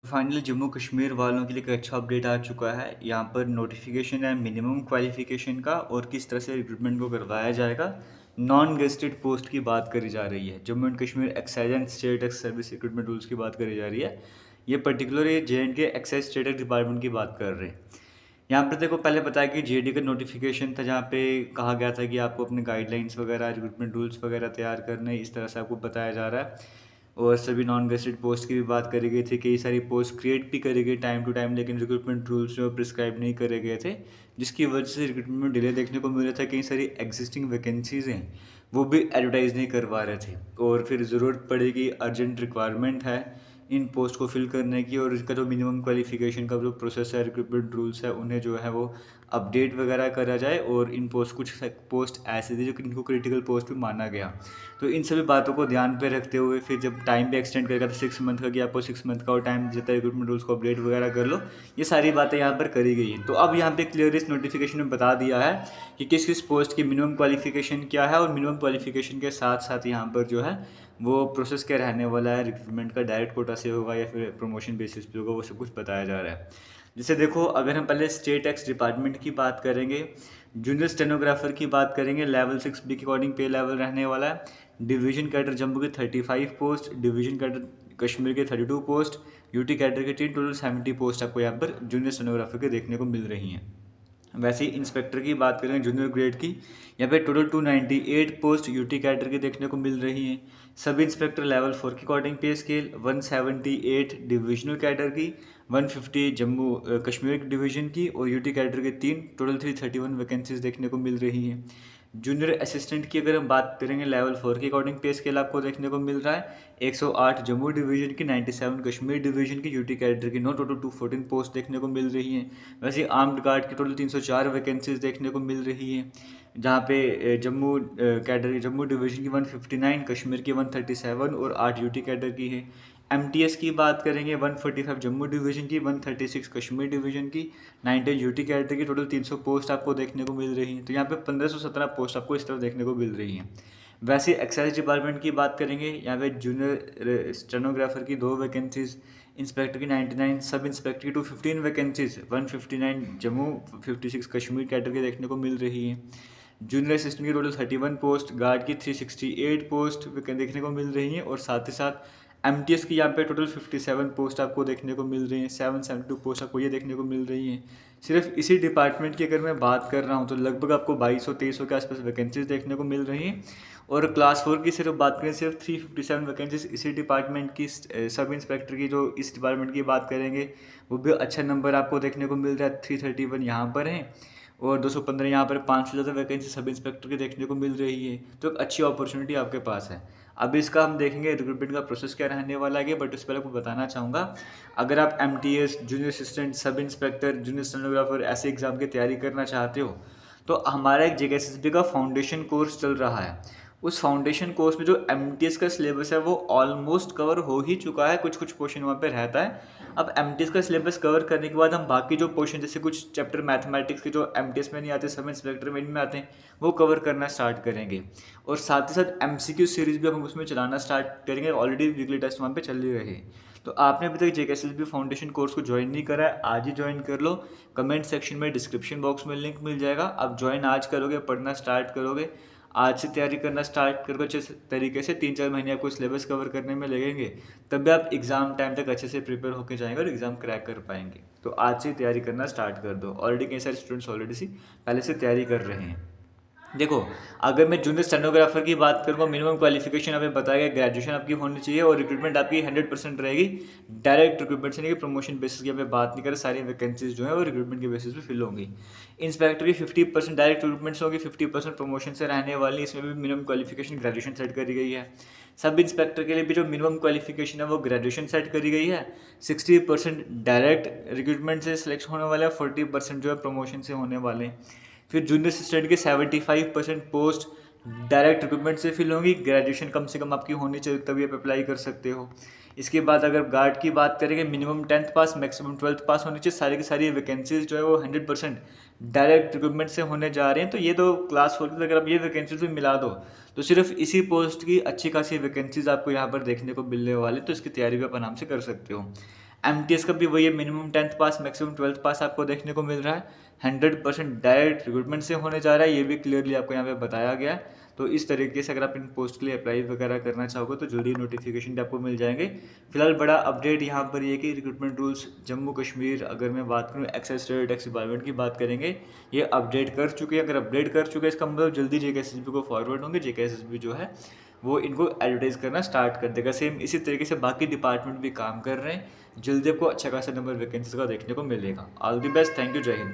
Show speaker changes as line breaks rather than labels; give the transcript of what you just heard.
Finally Jammu Kashmir वालों के लिए एक अच्छा अपडेट आ चुका है। यहाँ पर नोटिफिकेशन है मिनिमम क्वालिफिकेशन का और किस तरह से रिक्रूटमेंट को करवाया जाएगा। नॉन गेस्टेड पोस्ट की बात करी जा रही है। Jammu and Kashmir excise and state ex service recruitment rules की बात करी जा रही है। ये पर्टिकुलर ये JNK excise state x department की बात कर रहे हैं। यहाँ पर देखो पहले बताया कि JD का नोटिफिकेशन था जहाँ पे कहा गया था कि आपको अपने गाइडलाइंस वगैरह रिक्रूटमेंट रूल्स वगैरह तैयार करने, इस तरह से आपको बताया जा रहा है। और सभी नॉन गेस्टेड पोस्ट की भी बात करी गई थी। कई सारी पोस्ट क्रिएट भी करी गई टाइम टू टाइम, लेकिन रिक्रूटमेंट रूल्स जो प्रिस्क्राइब नहीं करे गए थे, जिसकी वजह से रिक्रूटमेंट में डिले देखने को मिल रहा था। कई सारी एग्जिस्टिंग वैकेंसीज हैं वो भी एडवर्टाइज नहीं करवा रहे थे, और फिर ज़रूरत पड़ेगी, अर्जेंट रिक्वायरमेंट है इन पोस्ट को फिल करने की। और इसका जो मिनिमम क्वालिफिकेशन का जो प्रोसेस है, रिक्रूटमेंट रूल्स है, उन्हें जो है वो अपडेट वगैरह करा जाए। और इन पोस्ट कुछ पोस्ट ऐसे थे जो कि इनको क्रिटिकल पोस्ट भी माना गया। तो इन सभी बातों को ध्यान पे रखते हुए फिर जब टाइम भी एक्सटेंड करेगा तो 6 मंथ का, कि आपको 6 मंथ का और टाइम देता है रिक्रूटमेंट रूल्स को अपडेट वगैरह कर लो। ये सारी बातें यहाँ पर करी गई हैं। तो अब यहाँ पे क्लियर इस नोटिफिकेशन में बता दिया है कि किस किस पोस्ट की मिनिमम क्वालिफिकेशन क्या है, और मिनिमम क्वालिफिकेशन के साथ साथ यहाँ पर जो है वो प्रोसेस क्या रहने वाला है, रिक्रूटमेंट का डायरेक्ट कोटा से होगा या फिर प्रमोशन बेसिस पे होगा, वो सब कुछ बताया जा रहा है। जैसे देखो, अगर हम पहले स्टेट एक्स डिपार्टमेंट की बात करेंगे, जूनियर स्टेनोग्राफर की बात करेंगे, लेवल 6B के अकॉर्डिंग पे लेवल रहने वाला है। डिवीजन कैडर जम्मू के 35 पोस्ट, डिवीजन कैडर कश्मीर के 32 पोस्ट, यूटी कैडर के 3, टोटल 70 पोस्ट आपको यहाँ पर जूनियर स्टेनोग्राफर के देखने को मिल रही हैं। वैसे ही इंस्पेक्टर की बात करें जूनियर ग्रेड की, यहाँ पे टोटल 298 पोस्ट यूटी कैडर की देखने को मिल रही हैं। सब इंस्पेक्टर लेवल 4 के अकॉर्डिंग पे स्केल 178 डिविजनल कैडर की, 150 जम्मू कश्मीर डिवीजन की, और यूटी कैडर के 3, टोटल 331 वैकेंसीज देखने को मिल रही हैं। जूनियर असिस्टेंट की अगर हम बात करेंगे, लेवल 4 के अकॉर्डिंग पे स्केल आपको देखने को मिल रहा है 108 जम्मू डिवीजन की, 97 कश्मीर डिवीजन की, यूटी कैडर की 9, टोटल 214 पोस्ट देखने को मिल रही हैं। वैसे आर्म्ड गार्ड की टोटल 304 वैकेंसीज देखने को मिल रही हैं, जहाँ पे जम्मू कैडर जम्मू डिवीजन की 159, कश्मीर की 137 और 8 यूटी कैडर की है। MTS की बात करेंगे, 145 जम्मू डिवीजन की, 136 कश्मीर डिवीजन की, 19 यूटी कैडर की, टोटल 300 पोस्ट आपको देखने को मिल रही हैं। तो यहाँ पे 1517 पोस्ट आपको इस तरह देखने को मिल रही हैं। वैसे एक्साइज डिपार्टमेंट की बात करेंगे, यहाँ पे जूनियर स्टेनोग्राफर की 2 वैकेंसीज, इंस्पेक्टर की 99, सब इंस्पेक्टर की 215 वैकेंसीज, 159 जम्मू, 56 कश्मीर कैडर के देखने को मिल रही हैं। जूनियर असिस्टेंट की टोटल 31 पोस्ट, गार्ड की 368 पोस्ट देखने को मिल रही हैं, और साथ ही साथ MTS की यहाँ पे टोटल 57 पोस्ट आपको देखने को मिल रही हैं, 772 पोस्ट आपको ये देखने को मिल रही हैं। सिर्फ इसी डिपार्टमेंट की अगर मैं बात कर रहा हूँ तो लगभग आपको 2200-2300 के आसपास वैकेंसीज देखने को मिल रही हैं। और क्लास 4 की सिर्फ बात करें, सिर्फ 357 वैकेंसीज इसी डिपार्टमेंट की। सब इंस्पेक्टर की जो इस डिपार्टमेंट की बात करेंगे, वो भी अच्छा नंबर आपको देखने को मिल रहा है, 331 यहाँ पर हैं, और 215 यहाँ पर, 500 ज़्यादा वैकेंसी सब इंस्पेक्टर की देखने को मिल रही है। तो एक अच्छी अपॉर्चुनिटी आपके पास है। अब इसका हम देखेंगे रिक्रूटमेंट का प्रोसेस क्या रहने वाला है, बट उससे पहले आपको बताना चाहूँगा, अगर आप MTS, junior assistant, sub inspector, junior stenographer ऐसे एग्ज़ाम की तैयारी करना चाहते हो, तो हमारा एक JKSSB का फाउंडेशन कोर्स चल रहा है। उस फाउंडेशन कोर्स में जो MTS का सिलेबस है वो ऑलमोस्ट कवर हो ही चुका है, कुछ कुछ पोर्शन वहाँ पे रहता है। अब MTS का सिलेबस कवर करने के बाद हम बाकी जो पोर्शन, जैसे कुछ चैप्टर मैथमेटिक्स के जो MTS में नहीं आते, सब इंस्पेक्टर में इनमें आते हैं, वो कवर करना स्टार्ट करेंगे। और साथ ही साथ MCQ सीरीज भी हम उसमें चलाना स्टार्ट करेंगे। ऑलरेडी वीकली टेस्ट वहाँ पे चल ही रहे हैं। तो आपने अभी तक JKSSB फाउंडेशन कोर्स को ज्वाइन नहीं करा है, आज ही ज्वाइन कर लो। कमेंट सेक्शन में, डिस्क्रिप्शन बॉक्स में लिंक मिल जाएगा। आप ज्वाइन आज करोगे, पढ़ना स्टार्ट करोगे, आज से तैयारी करना स्टार्ट करोगे अच्छे तरीके से, 3-4 महीने आपको सिलेबस कवर करने में लगेंगे, तब भी आप एग्ज़ाम टाइम तक अच्छे से प्रिपेयर होकर जाएंगे और एग्ज़ाम क्रैक कर पाएंगे। तो आज से तैयारी करना स्टार्ट कर दो। ऑलरेडी कई सारे स्टूडेंट्स ऑलरेडी सी पहले से तैयारी कर रहे हैं। देखो, अगर मैं जूनियर स्टेनोग्राफर की बात करूँगा, मिनिमम क्वालिफिकेशन हमें बताया गया, ग्रेजुएशन आपकी होनी चाहिए, और रिक्रूटमेंट आपकी 100% रहेगी। डायरेक्ट रिक्रूटमेंट से नहीं कि प्रमोशन बेसिस की हमें बात नहीं करें, सारी वैकेंसीज जो है वो रिक्रूटमेंट के बेसिस पे फिल होंगी। इंस्पेक्टर की 50% डायरेक्ट रिक्रूटमेंट्स होगी, 50% प्रमोशन से रहने वाली। इसमें भी मिनिमम क्वालिफिकेशन ग्रेजुएशन सेट करी गई है। सब इंस्पेक्टर के लिए भी जो मिनिमम क्वालिफिकेशन है वो ग्रेजुएशन सेट करी गई है। 60% डायरेक्ट रिक्रूटमेंट से सिलेक्ट होने वाले हैं, 40% जो है प्रमोशन से होने वाले हैं। फिर जूनियर असिस्टेंट के 75% पोस्ट डायरेक्ट रिक्रूटमेंट से फिल होंगी, ग्रेजुएशन कम से कम आपकी होनी चाहिए तभी आप अप्लाई कर सकते हो। इसके बाद अगर गार्ड की बात करेंगे, मिनिमम 10th पास, मैक्सिमम 12th पास होनी चाहिए। सारी की सारी वैकेंसीज जो है वो 100% डायरेक्ट रिक्रूटमेंट से होने जा रहे हैं। तो ये दो क्लास 4 की अगर आप ये वैकेंसीज भी मिला दो तो सिर्फ इसी पोस्ट की अच्छी खासी वैकेंसीज आपको यहाँ पर देखने को मिलने वाली, तो इसकी तैयारी भी आप आराम से कर सकते हो। एमटीएस का भी वही है, मिनिमम 10th पास मैक्सिमम 12th पास आपको देखने को मिल रहा है। 100% डायरेक्ट रिक्रूटमेंट से होने जा रहा है, ये भी क्लियरली आपको यहाँ पे बताया गया है। तो इस तरीके से अगर आप इन पोस्ट के लिए अप्लाई वगैरह करना चाहोगे तो जल्दी नोटिफिकेशन भी आपको मिल जाएंगे। फिलहाल बड़ा अपडेट यहाँ पर ये कि रिक्रूटमेंट रूल्स जम्मू कश्मीर, अगर मैं बात करूँ एक्साइज स्टेट टैक्स डिपार्टमेंट की बात करेंगे, ये अपडेट कर चुके हैं। अगर अपडेट कर चुके हैं इसका मतलब जल्दी जेकेएसएसबी को फॉरवर्ड होंगे, जेकेएसएसबी जो है वो इनको एडवर्टाइज करना स्टार्ट कर देगा। सेम इसी तरीके से बाकी डिपार्टमेंट भी काम कर रहे हैं। जल्दी आपको अच्छा खासा नंबर वैकेंसीज का देखने को मिलेगा। All the best, thank you, जय हिंद।